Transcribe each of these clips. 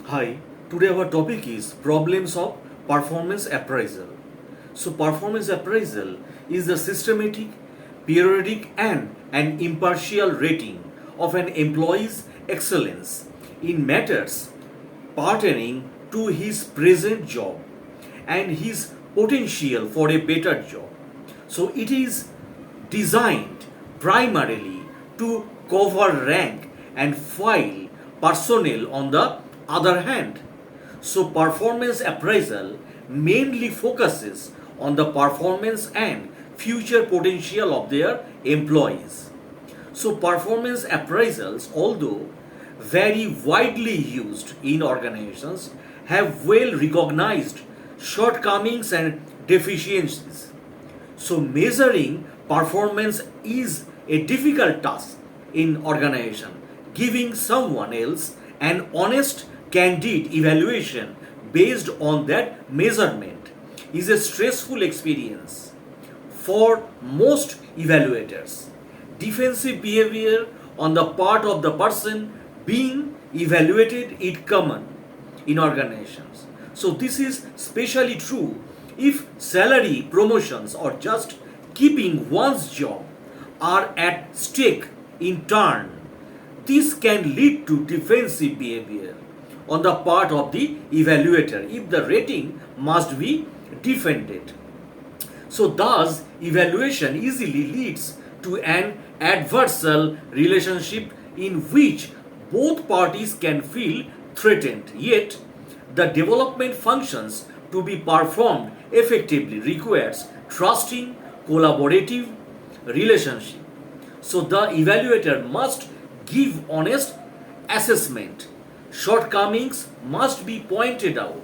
Hi, today our topic is problems of performance appraisal. So, performance appraisal is the systematic, periodic, and an impartial rating of an employee's excellence in matters pertaining to his present job and his potential for a better job. So, it is designed primarily to cover rank and file personnel on the other hand. So, performance appraisal mainly focuses on the performance and future potential of their employees. So, performance appraisals, although very widely used in organizations, have well recognized shortcomings and deficiencies. So, measuring performance is a difficult task in organization. Giving someone else an honest, candid evaluation based on that measurement is a stressful experience for most evaluators. Defensive behavior on the part of the person being evaluated is common in organizations. So this is especially true if salary, promotions, or just keeping one's job are at stake in turn. This can lead to defensive behavior on the part of the evaluator if the rating must be defended. So, thus, evaluation easily leads to an adversarial relationship in which both parties can feel threatened. Yet, the development functions to be performed effectively requires trusting, collaborative relationship. So, the evaluator must give honest assessment. Shortcomings must be pointed out.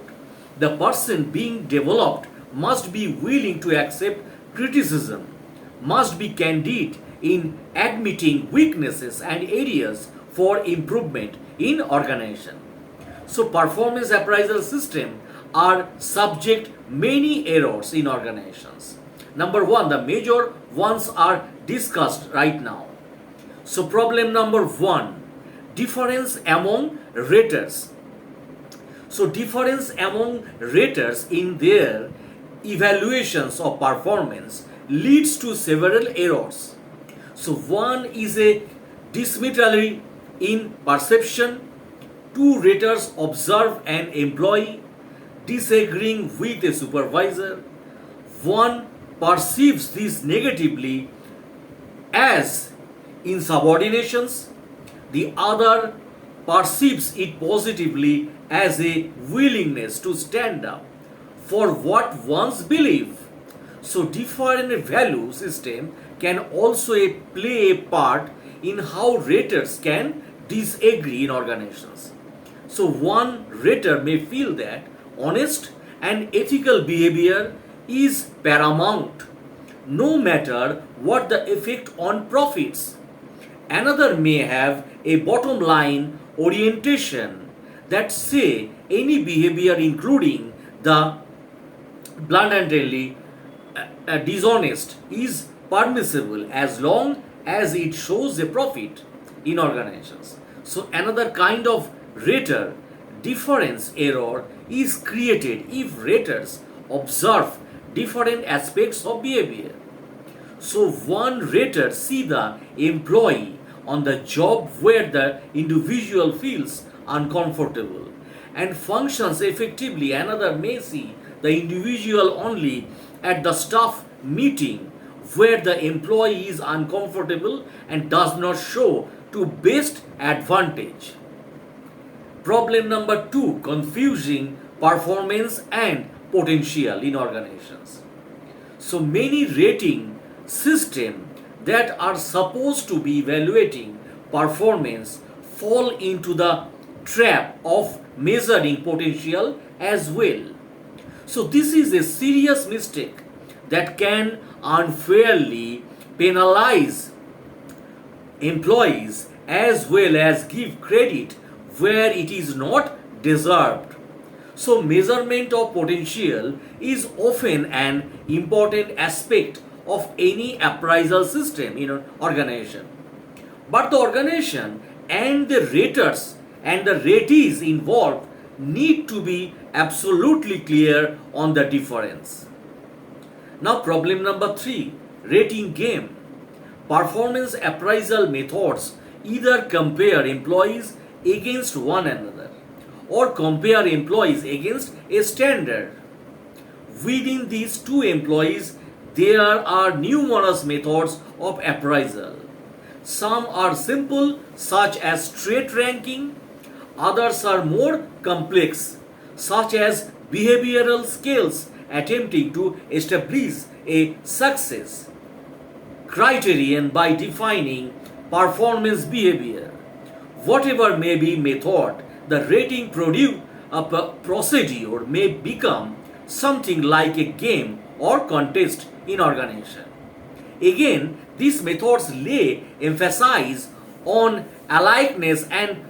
The person being developed must be willing to accept criticism, must be candid in admitting weaknesses and areas for improvement in organization. So performance appraisal system are subject many errors in organizations. Number one, the major ones are discussed right now. So problem number one, difference among raters. So difference among raters in their evaluations of performance leads to several errors. So one is a discriminatory in perception. Two raters observe an employee disagreeing with a supervisor. One perceives this negatively as insubordinations. The other perceives it positively as a willingness to stand up for what one's believe. So different value system can also play a part in how raters can disagree in organizations. So one rater may feel that honest and ethical behavior is paramount, no matter what the effect on profits. Another may have a bottom line orientation that say any behavior including the blatantly dishonest is permissible as long as it shows a profit in organizations. So another kind of rater difference error is created if raters observe different aspects of behavior. So one rater see the employee on the job where the individual feels uncomfortable and functions effectively. Another may see the individual only at the staff meeting where the employee is uncomfortable and does not show to best advantage. Problem number two, confusing performance and potential in organizations. So many rating systems that are supposed to be evaluating performance fall into the trap of measuring potential as well. So this is a serious mistake that can unfairly penalize employees as well as give credit where it is not deserved. So measurement of potential is often an important aspect of any appraisal system in an organization. But the organization and the raters and the ratees involved need to be absolutely clear on the difference. Now, problem number 3, rating game. Performance appraisal methods either compare employees against one another or compare employees against a standard. Within these two employees, there are numerous methods of appraisal. Some are simple, such as straight ranking. Others are more complex, such as behavioral scales attempting to establish a success criterion by defining performance behavior. Whatever may be method, the rating procedure may become something like a game or contest in organization. Again, these methods lay emphasis on alikeness and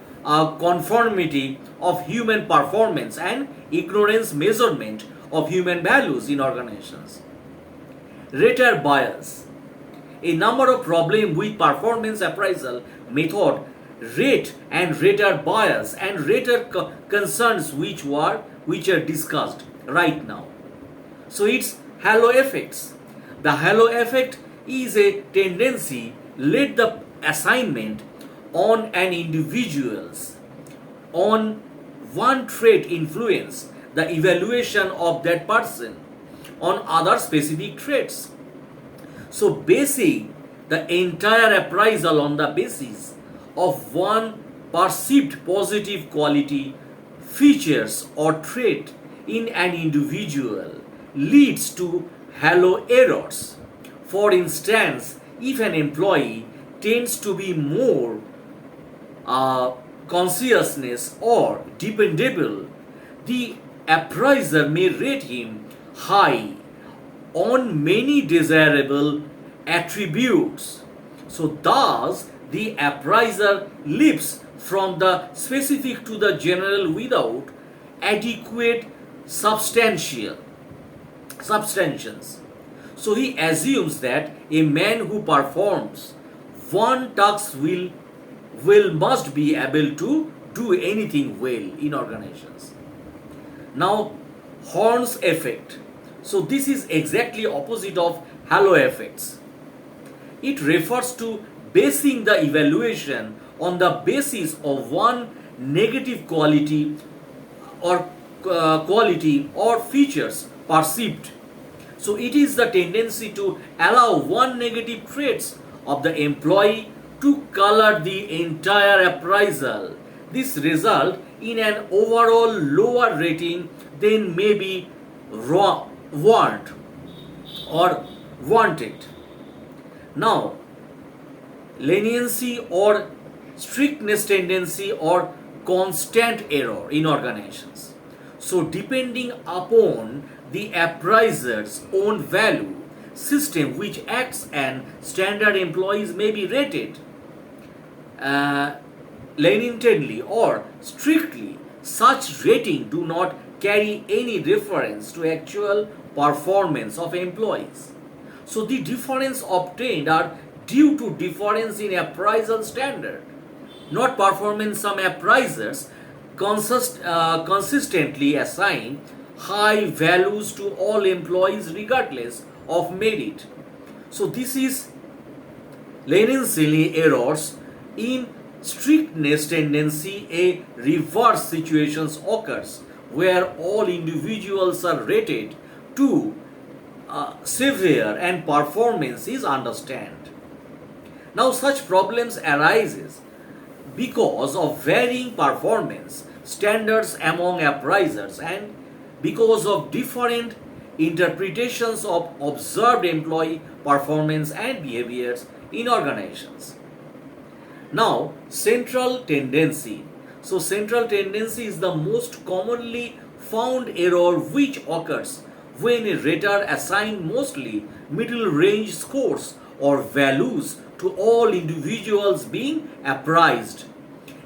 conformity of human performance and ignorance measurement of human values in organizations. Rater bias. A number of problems with performance appraisal method, rate and rater bias and rater concerns which are discussed right now. So it's halo effects. The halo effect is a tendency let the assignment on an individual's on one trait influence the evaluation of that person on other specific traits. So basing the entire appraisal on the basis of one perceived positive quality, features or trait in an individual leads to halo errors. For instance, if an employee tends to be more conscientious or dependable, the appraiser may rate him high on many desirable attributes. So thus the appraiser leaps from the specific to the general without adequate substantions. So he assumes that a man who performs one task will must be able to do anything well in organizations. Now, Horn's effect. So this is exactly opposite of halo effects. It refers to basing the evaluation on the basis of one negative quality or features perceived. So it is the tendency to allow one negative traits of the employee to color the entire appraisal. This result in an overall lower rating than may be wanted. Now, leniency or strictness tendency or constant error in organizations. So depending upon the appraiser's own value system which acts and standard employees may be rated leniently or strictly, such rating do not carry any reference to actual performance of employees. So the difference obtained are due to difference in appraisal standard, not performance. Some appraisers consistently assign high values to all employees regardless of merit. So this is leniency errors. In strictness tendency, a reverse situation occurs where all individuals are rated to severe and performance is understand. Now such problems arises because of varying performance standards among appraisers and because of different interpretations of observed employee performance and behaviors in organizations. Now, central tendency. So, central tendency is the most commonly found error which occurs when a rater assigns mostly middle range scores or values to all individuals being appraised.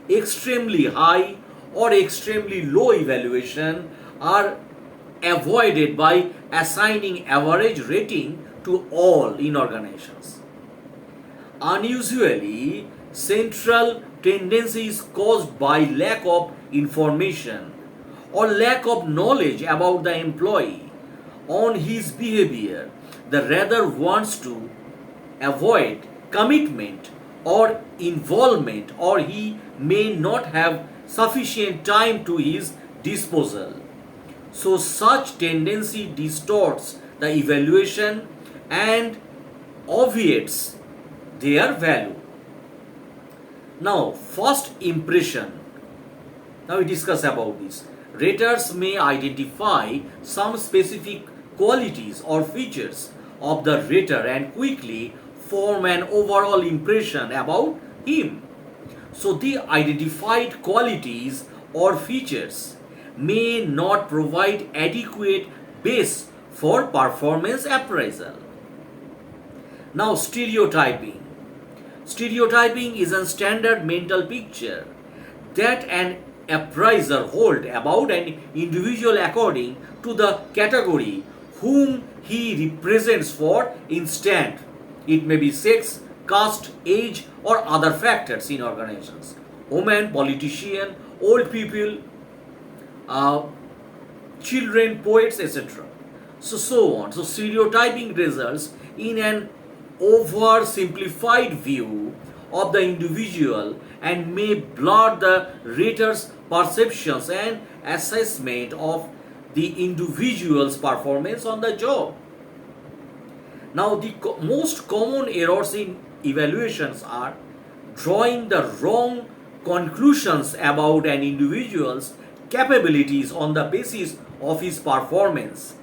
Extremely high or extremely low evaluation are avoided by assigning average rating to all in organizations. Unusually, central tendency is caused by lack of information or lack of knowledge about the employee on his behavior, the rather wants to avoid commitment or involvement, or he may not have sufficient time to his disposal. So such tendency distorts the evaluation and obviates their value. Now, first impression. Now we discuss about this. Raters may identify some specific qualities or features of the rater and quickly form an overall impression about him. So the identified qualities or features may not provide adequate base for performance appraisal. Now, stereotyping. Stereotyping is a standard mental picture that an appraiser holds about an individual according to the category whom he represents. For instance, it may be sex, caste, age, or other factors in organizations. Women, politician, old people, children, poets, etc. So on. So stereotyping results in an oversimplified view of the individual and may blur the rater's perceptions and assessment of the individual's performance on the job. Now, the most common errors in evaluations are drawing the wrong conclusions about an individual's capabilities on the basis of his performance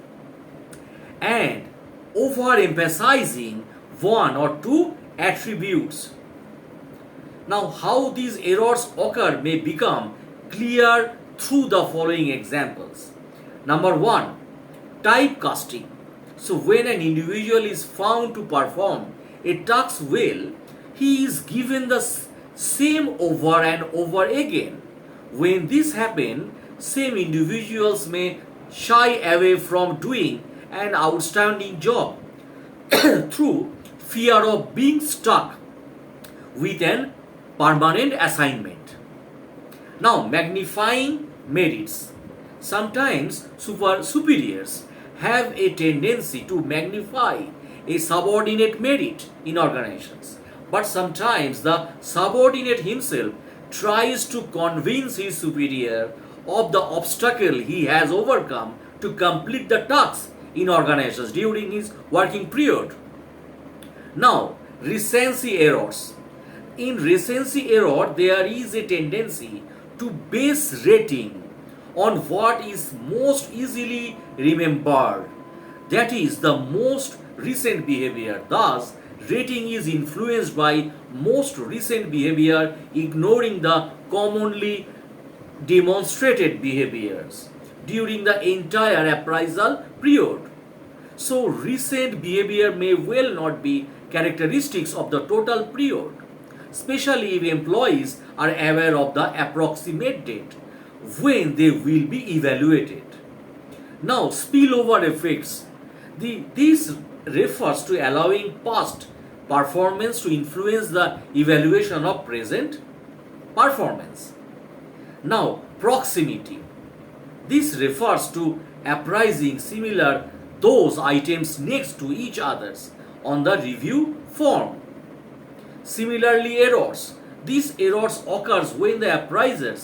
and overemphasizing one or two attributes. Now, how these errors occur may become clear through the following examples. Number one, typecasting. So, when an individual is found to perform a task well, he is given the same over and over again. When this happens, same individuals may shy away from doing an outstanding job through fear of being stuck with an permanent assignment. Now, magnifying merits. Sometimes superiors have a tendency to magnify a subordinate merit in organizations, but sometimes the subordinate himself tries to convince his superior of the obstacle he has overcome to complete the task in organizations during his working period. Now, recency errors. In recency error, there is a tendency to base rating on what is most easily remembered, that is, the most recent behavior. Thus, rating is influenced by most recent behavior, ignoring the commonly demonstrated behaviors during the entire appraisal period. So, recent behavior may well not be characteristics of the total period, especially if employees are aware of the approximate date when they will be evaluated. Now, spillover effects. This refers to allowing past performance to influence the evaluation of present performance. Now, proximity. This refers to appraising similar those items next to each others on the review form. Similarly, errors. These errors occurs when the appraiser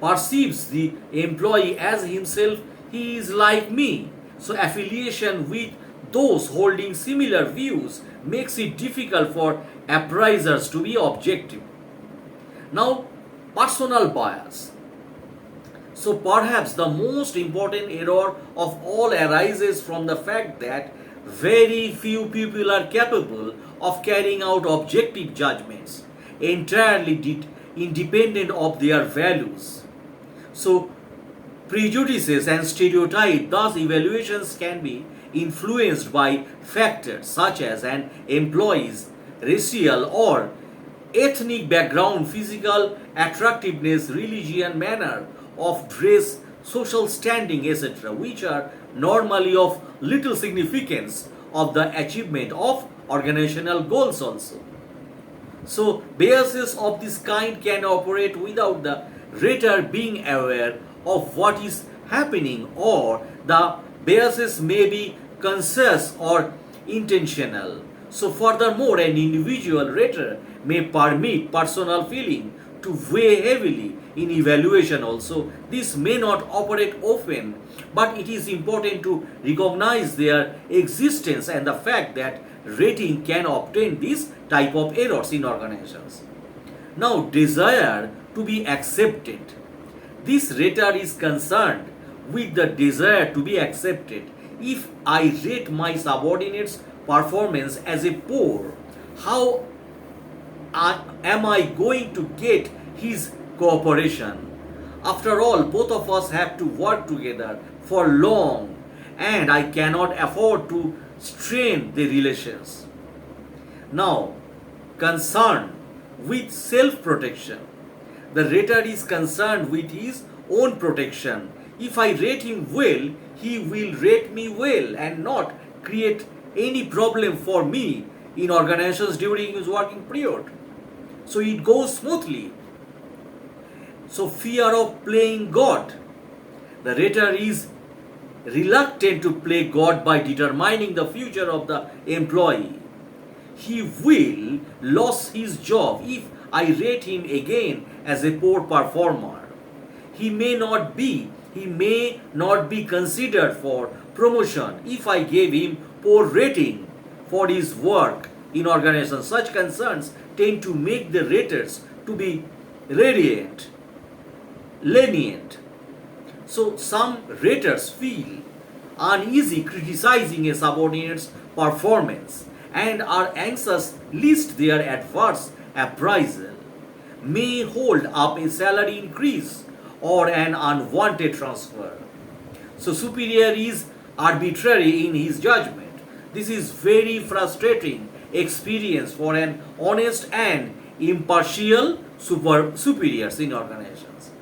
perceives the employee as himself, he is like me. So affiliation with those holding similar views makes it difficult for appraisers to be objective. Now, personal bias. So perhaps the most important error of all arises from the fact that very few people are capable of carrying out objective judgments entirely independent of their values. So prejudices and stereotypes, thus evaluations can be influenced by factors such as an employee's racial or ethnic background, physical attractiveness, religion, manner of dress, social standing, etc., which are normally of little significance of the achievement of organizational goals also. So biases of this kind can operate without the rater being aware of what is happening, or the biases may be conscious or intentional. So furthermore, an individual rater may permit personal feeling to weigh heavily in evaluation also. This may not operate often, but it is important to recognize their existence and the fact that rating can obtain this type of errors in organizations. Now, desire to be accepted. This rater is concerned with the desire to be accepted. If I rate my subordinate's performance as a poor, how am I going to get his cooperation? After all, both of us have to work together for long, and I cannot afford to strain the relations. Now, concern with self-protection. The rater is concerned with his own protection. If I rate him well, he will rate me well and not create any problem for me in organizations during his working period. So it goes smoothly. So fear of playing God. The rater is reluctant to play God by determining the future of the employee. He will lose his job if I rate him again as a poor performer. He may not be considered for promotion if I gave him poor rating for his work in organizations. Such concerns tend to make the raters to be lenient. So some raters feel uneasy criticizing a subordinate's performance and are anxious lest their adverse appraisal may hold up a salary increase or an unwanted transfer. So superior is arbitrary in his judgment. This is very frustrating experience for an honest and impartial superiors in organizations.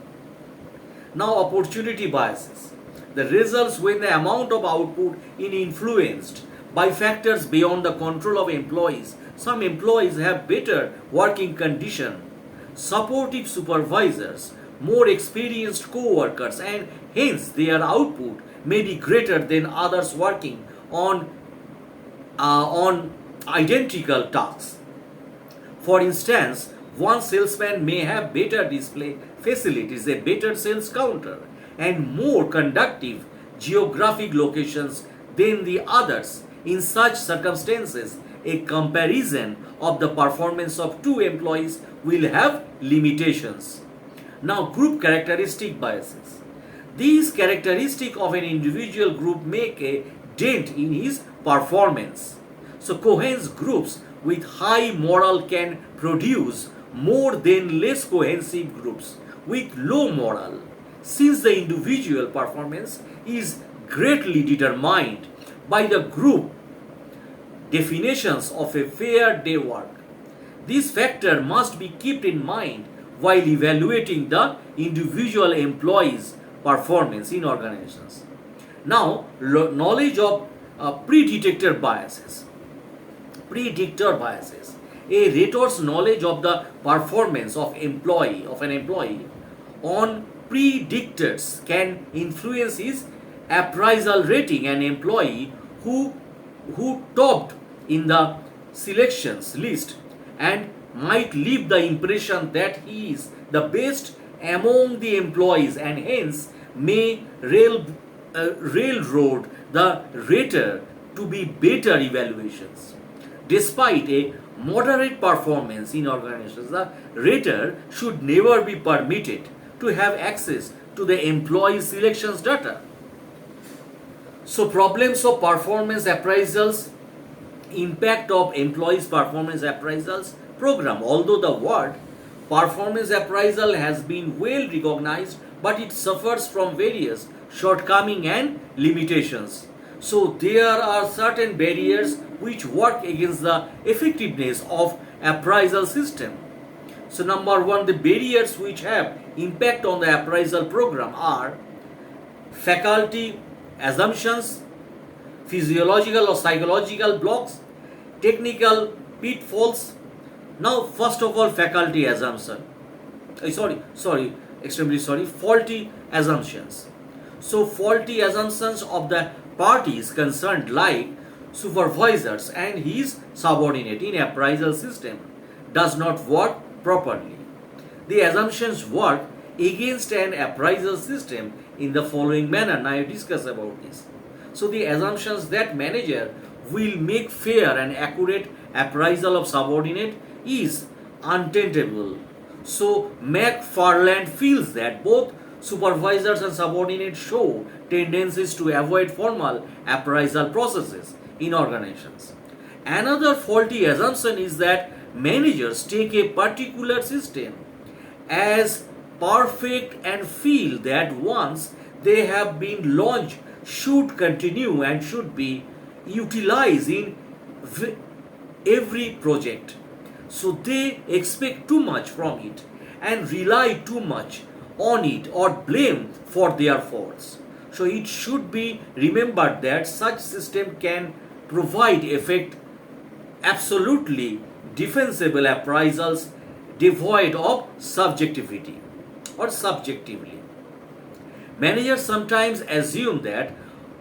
Now, opportunity biases. The results when the amount of output is influenced by factors beyond the control of employees. Some employees have better working condition, supportive supervisors, more experienced co-workers, and hence their output may be greater than others working on identical tasks. For instance, one salesman may have better display facilities, a better sales counter, and more conducive geographic locations than the others. In such circumstances, a comparison of the performance of two employees will have limitations. Now, group characteristic biases. These characteristics of an individual group make a dent in his performance. So, coherent groups with high morale can produce more than less cohesive groups with low morale, since the individual performance is greatly determined by the group definitions of a fair day work. This factor must be kept in mind while evaluating the individual employee's performance in organizations. Now, knowledge of predictor biases. Predictor biases. A rater's knowledge of the performance of an employee on predictors can influence his appraisal rating. An employee who topped in the selections list and might leave the impression that he is the best among the employees and hence may railroad the rater to be better evaluations. Despite a moderate performance in organizations, the rater should never be permitted to have access to the employee selections data. So problems of performance appraisals, impact of employees performance appraisals program. Although the word performance appraisal has been well recognized, but it suffers from various shortcomings and limitations. So there are certain barriers which work against the effectiveness of appraisal system. So number one, the barriers which have impact on the appraisal program are faculty assumptions, physiological or psychological blocks, technical pitfalls. Now, first of all, faculty assumption. Faulty assumptions. So faulty assumptions of the parties concerned like supervisors and his subordinate in appraisal system does not work properly. The assumptions work against an appraisal system in the following manner. Now I discuss about this. So the assumptions that manager will make fair and accurate appraisal of subordinate is untenable. So McFarland feels that both supervisors and subordinates show tendencies to avoid formal appraisal processes in organizations. Another faulty assumption is that managers take a particular system as perfect and feel that once they have been launched should continue and should be utilized in every project. So they expect too much from it and rely too much on it or blame for their faults. So it should be remembered that such system can provide effect absolutely defensible appraisals devoid of subjectivity or subjectively. Managers sometimes assume that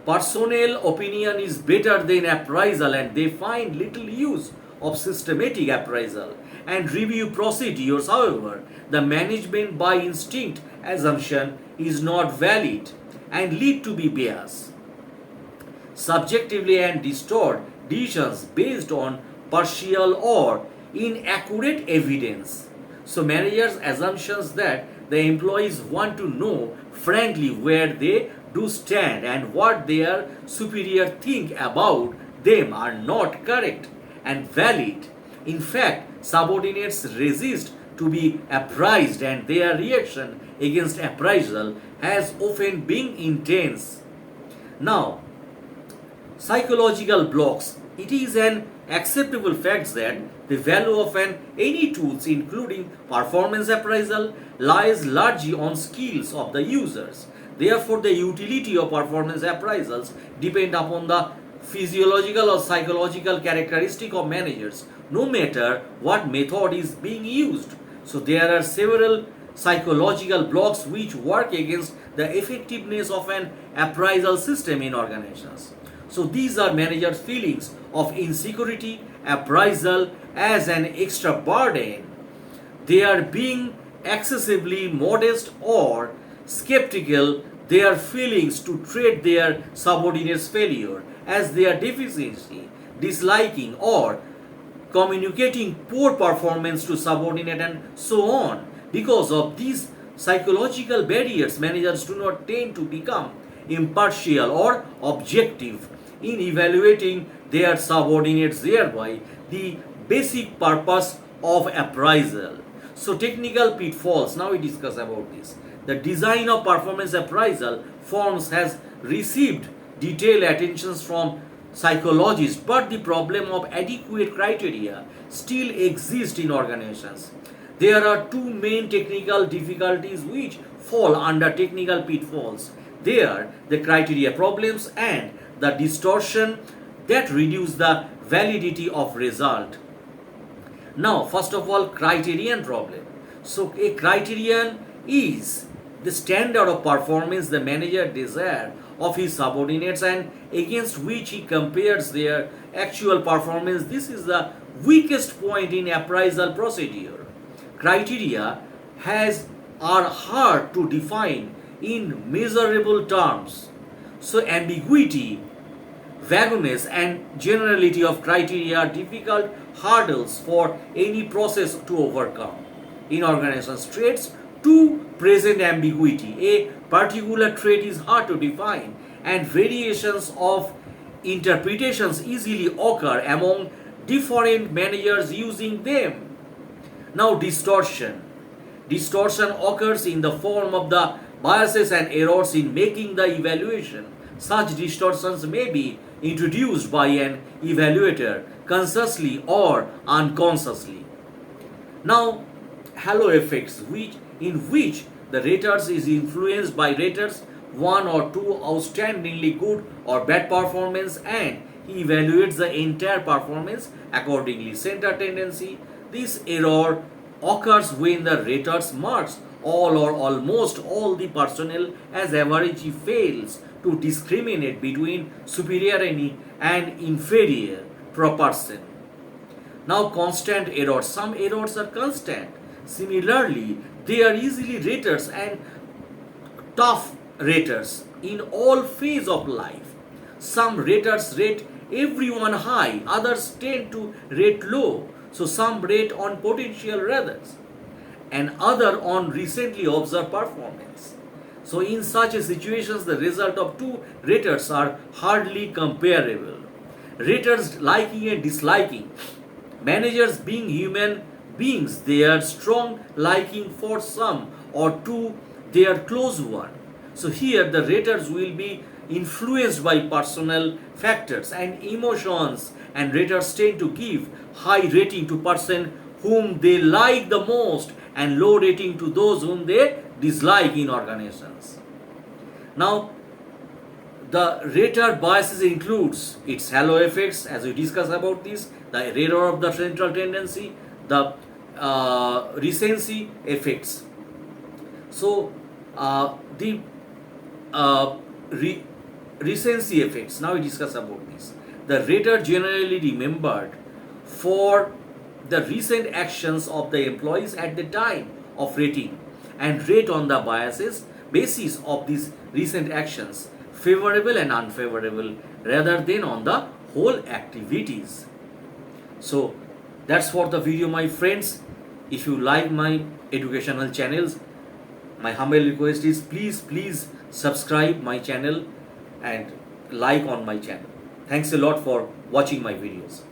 personal opinion is better than appraisal and they find little use of systematic appraisal and review procedures. However, the management by instinct assumption is not valid and lead to be biased subjectively and distort decisions based on partial or inaccurate evidence. So managers' assumptions that the employees want to know frankly where they do stand and what their superior think about them are not correct and valid. In fact, subordinates resist to be appraised and their reaction against appraisal has often been intense. Now, psychological blocks. It is an acceptable fact that the value of any tools including performance appraisal lies largely on skills of the users. Therefore, the utility of performance appraisals depend upon the physiological or psychological characteristic of managers, no matter what method is being used. So there are several psychological blocks which work against the effectiveness of an appraisal system in organizations. So these are managers' feelings of insecurity, appraisal as an extra burden. They are being excessively modest or skeptical. Their feelings to treat their subordinates' failure as their deficiency, disliking or communicating poor performance to subordinate and so on. Because of these psychological barriers, managers do not tend to become impartial or objective in evaluating their subordinates, thereby the basic purpose of appraisal. So technical pitfalls, now we discuss about this. The design of performance appraisal forms has received detailed attention from psychologists, but the problem of adequate criteria still exists in organizations. There are two main technical difficulties which fall under technical pitfalls. They are the criteria problems and the distortion that reduce the validity of result. Now, first of all, criterion problem. So a criterion is the standard of performance the manager desires of his subordinates and against which he compares their actual performance. This is the weakest point in appraisal procedure. Criteria are hard to define in measurable terms. So ambiguity, vagueness and generality of criteria are difficult hurdles for any process to overcome. In organizations, traits to present ambiguity. A particular trait is hard to define and variations of interpretations easily occur among different managers using them. Now distortion. Distortion occurs in the form of the biases and errors in making the evaluation. Such distortions may be introduced by an evaluator consciously or unconsciously. Now, halo effects in which the raters is influenced by raters 1 or 2 outstandingly good or bad performance and he evaluates the entire performance accordingly. Center tendency. This error occurs when the raters marks all or almost all the personnel as average fails to discriminate between superior and inferior person. Now, constant errors. Some errors are constant. Similarly, they are easily raters and tough raters in all phases of life. Some raters rate everyone high, others tend to rate low. So some rate on potential raters and other on recently observed performance. So in such a situations, the result of two raters are hardly comparable. Raters liking and disliking. Managers being human beings, their strong liking for some or to their close one. So here the raters will be influenced by personal factors and emotions, and raters tend to give high rating to person whom they like the most and low rating to those whom they dislike in organizations. Now, the rater biases includes its halo effects, as we discussed about this, the error of the central tendency, the recency effects. So, the recency effects, now we discuss about this. The rater generally remembered for the recent actions of the employees at the time of rating and rate on the biases basis of these recent actions, favorable and unfavorable, rather than on the whole activities. So that's for the video, my friends. If you like my educational channels, my humble request is please subscribe my channel and like on my channel. Thanks a lot for watching my videos.